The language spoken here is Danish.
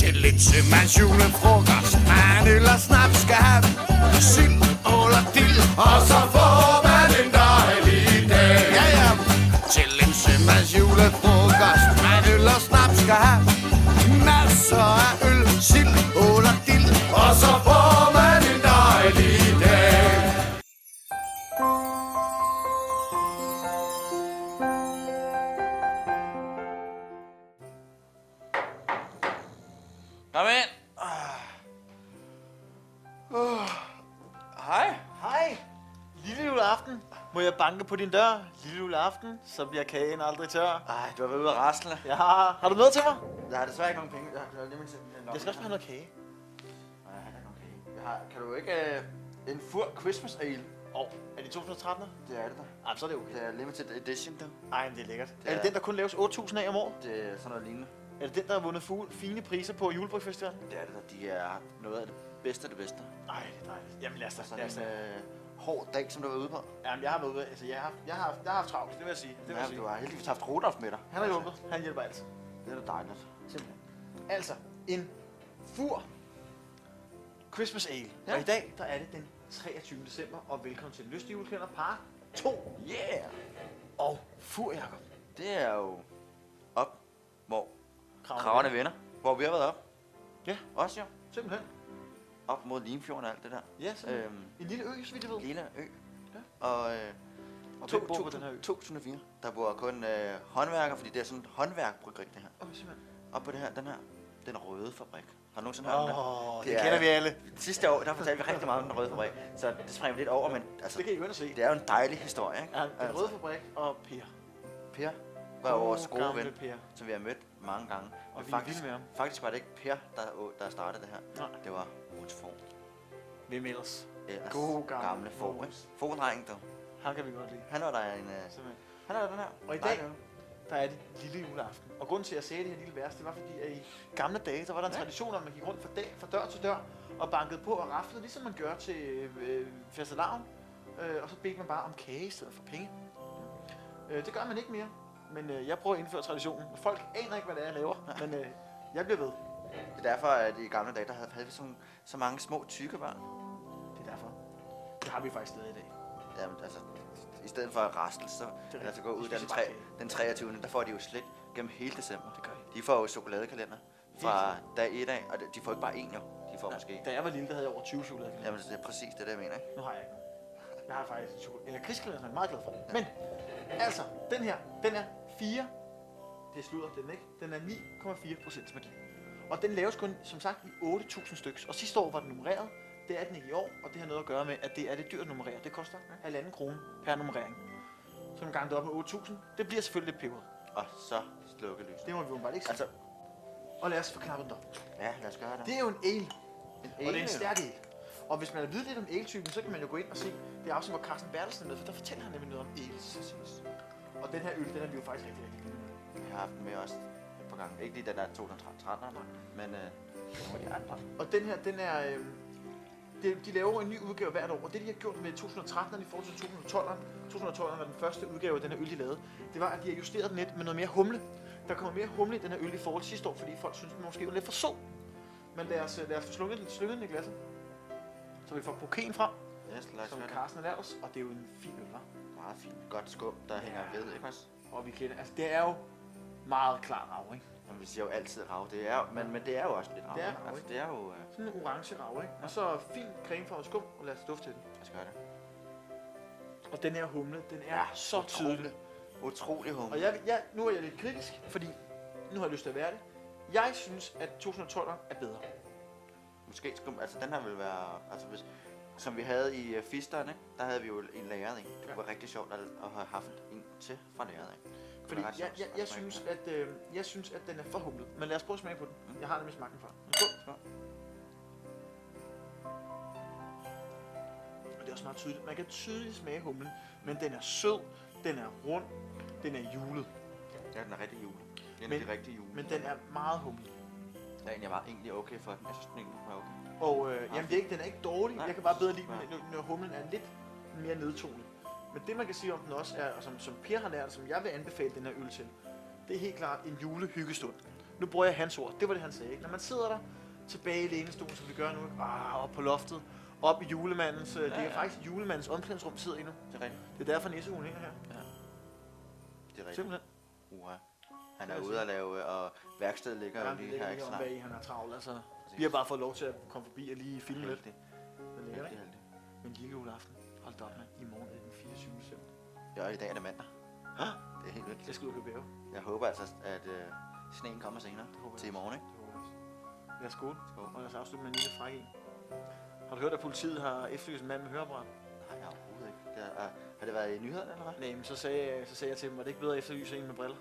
Til en sømands julefrokost. Man øl og snaps skal have sild, ål og dild, og så får man en dejlig dag. Ja, ja. Til en sømands julefrokost. Man øl og snaps skal have masser af øl, sild, ål og dild, og så får man en dejlig dag. Kom ind. Hej. Hej. Lille juleaften. Må jeg banke på din dør? Lille juleaften, så bliver kagen aldrig tør. Ej, du har været ude at rasle. Ja, har du noget til mig? Jeg har desværre ikke nogen penge. Jeg skal også have noget kage. Nej, jeg har ikke nogen penge. Kan du ikke en fur Christmas ale? Er det 2013? Det er det der. Så er det okay. Det er limited edition, der. Ej, men det er lækkert. Er det den, der kun laves 8.000 af om året? Det er sådan noget lignende. Er det den, der har vundet fine priser på Julebrygfestivalen? Det er det der. De er noget af det bedste af det bedste. Ej, det er dejligt. Jamen lad os da. Sådan en hård dag, som du var ude på. Jamen, jeg har været ude. Altså, jeg har haft travlt, det vil jeg sige. Du har heldigvis haft Rudolf med dig. Han har hjulpet. Han hjælper altid. Det er da dejligt. Simpelthen. Altså, en fur Christmas ale. Ja. Og i dag, der er det den 23. december, og velkommen til Lystig Julekalender par 2. Yeah! Og fur, Jacob. Det er jo op, hvor Kravene kraverne vender. Hvor vi har været op. Ja. Også jo. Simpelthen. Op mod Limfjorden og alt det der. Ja, simpelthen. En lille ø, så vidt jeg ved. Lille ø. Ja. Og hvem bor på den her ø? 2004. Der bor kun håndværker, fordi det er sådan et håndværkbryggeri, det her. Simpelthen. Og på det her, den røde fabrik. Har du nogensinde hørt om det kender vi alle. Sidste år, der fortalte vi rigtig meget om den røde fabrik. Så det springer vi lidt over, men altså, Det kan I jo ind og se. det er jo en dejlig historie, ikke? Ja, den røde fabrik og Per. Per var vores gode gamle ven, Per. som vi har mødt mange gange. Og Men vi er vilde med ham. faktisk var det ikke Per, der startede det her. Nej. Det var Mogens Fogh. Hvem ellers? Ellers God gamle Fogh, ikke? Mogens. Fogh-drengen, du. Han kan vi godt lide. Han var der en... Simpelthen. Han er den her. Og i dag, der er det lille juleaften. Og grunden til, at jeg sagde det her lille vers, det var fordi, at i gamle dage, der var der en tradition, at man gik rundt fra dør til dør og bankede på og raflede, ligesom man gør til fastelavn. Og så bedte man bare om kage i stedet for penge. Det gør man ikke mere, men jeg prøver at indføre traditionen. Folk aner ikke, hvad det er, jeg laver, men jeg bliver ved. Det er derfor, at i gamle dage, der havde vi så mange små tykke børn. Det er derfor. Det har vi faktisk stadig i dag. Jamen, altså, i stedet for at rasle, så altså gå ud den 23. Der får de jo slik gennem hele december. Det gør de. De får jo chokoladekalender fra dag 1 af, og de får ikke bare én jo. De får måske... Da jeg var lille, der havde jeg over 20 chokoladekalender. Jamen, det er præcis det, jeg mener, ikke? Nu har jeg ikke nogen. Jeg har faktisk en krigskalender, som jeg er meget glad for. Men, altså, den her, den er 4. Det slutter den ikke. Den er 9,4% magi. Og den laves kun, som sagt, i 8.000 stykker. Og sidste år var den nummereret. Det er den ikke i år, og det har noget at gøre med, at det er det dyrt at nummerere. Det koster 1,5 kroner per nummerering. Så nogle gange det op med 8.000. Det bliver selvfølgelig lidt peberet. Og så slukke lyset. Det må vi jo bare ikke sige. Altså, Og lad os få knappet den op. ja, lad os gøre det. Det er jo en ale. Og det er en ale. stærk ale. Og hvis man vil vide lidt om ale-typen, så kan man jo gå ind og se det afsnit, hvor Carsten Bertelsen er med, for der fortæller han nemlig noget om ale. Og den her øl, den er vi jo faktisk rigtig vilde med. Vi har haft den med også et par gange. Ikke lige den der 2013, men nogle af de andre. Og den her, den er... de laver en ny udgave hvert år, og det de har gjort med 2013 i forhold til 2012'eren, 2012'eren var den første udgave af den her øl, de lavede, det var, at de har justeret den lidt med noget mere humle. Der kommer mere humle i den her øl i forhold til sidste år, fordi folk synes, den måske var lidt for sød. Men lad os få slynget den i glasset. Så vi får kokain frem, Yes, lad os som gøre det. Carsten har lært os, og det er jo en fin øl, hva'? Meget fint. Godt skum, der hænger ved, ikke også? Og vi kender, altså det er jo meget klar rav, ikke? Men vi siger jo altid rav. Det er jo, men det er jo også lidt rav. Det er ikke? rav, Altså, ikke? det er jo... Sådan en orange rav, ikke? Og så fin cremefarvet skum, og lad os dufte til den. Lad os gøre det. Og den her humle, den er så tydelig. Utrolig humle. Og nu er jeg lidt kritisk, fordi nu har jeg lyst til at være det. Jeg synes, at 2012'eren er bedre. Måske skulle... Altså, den her vil være... Altså, hvis... Som vi havde i Fisteren, ikke? Der havde vi jo en lagret, ikke? Det var rigtig sjovt at have haft en til fra lagret, ikke? Fordi jeg synes, at den er for humlet. Men lad os prøve at smage på den. Jeg har nemlig smagt den før. Skål. Og det er også meget tydeligt. Man kan tydeligt smage humlen, men den er sød, den er rund, den er julet. Ja, den er rigtig julet. Den er rigtig julet. Men den er meget humlet. Jeg var egentlig okay for den. Jeg synes, den egentlig var okay. Og jamen, den er ikke dårlig. Nej. Jeg kan bare bedre lide den, når humlen er lidt mere nedtonet. Men det man kan sige om den også er, og som Per har lært, som jeg vil anbefale den her øl til, det er helt klart en julehyggestund. Nu bruger jeg hans ord. Det var det, han sagde. Ikke? Når man sidder der tilbage i lænestolen, som vi gør nu, op på loftet, op i julemandens, det er faktisk julemandens omklædningsrum, sidder i nu. Det er rigtigt. Det er derfor nissehuen hænger her. Ja. Det er rigtigt. Simpelthen. Han er ude at lave, og værkstedet ligger jo lige her ikke snart. Han er travlt, altså. Vi har bare fået lov til at komme forbi og lige filme lidt. Heldig. Men lille juleaften, hold da op, mand. I morgen er den 24. december. Ja, i dag er det mandag. Hå? Det er helt vildt. Jeg skal ud og købe. Jeg håber altså, at sneen kommer senere til i morgen, ikke? Det håber jeg også. Lad os skåle. Og lad os afslutte med en lille fræk en. Har du hørt, at politiet har efterlyst en mand med høreapparat? Nej, overhovedet ikke. Har det været i nyhederne, eller hvad? Nej, men så sagde jeg til dem, at det ikke bedre at efterlyse en med briller.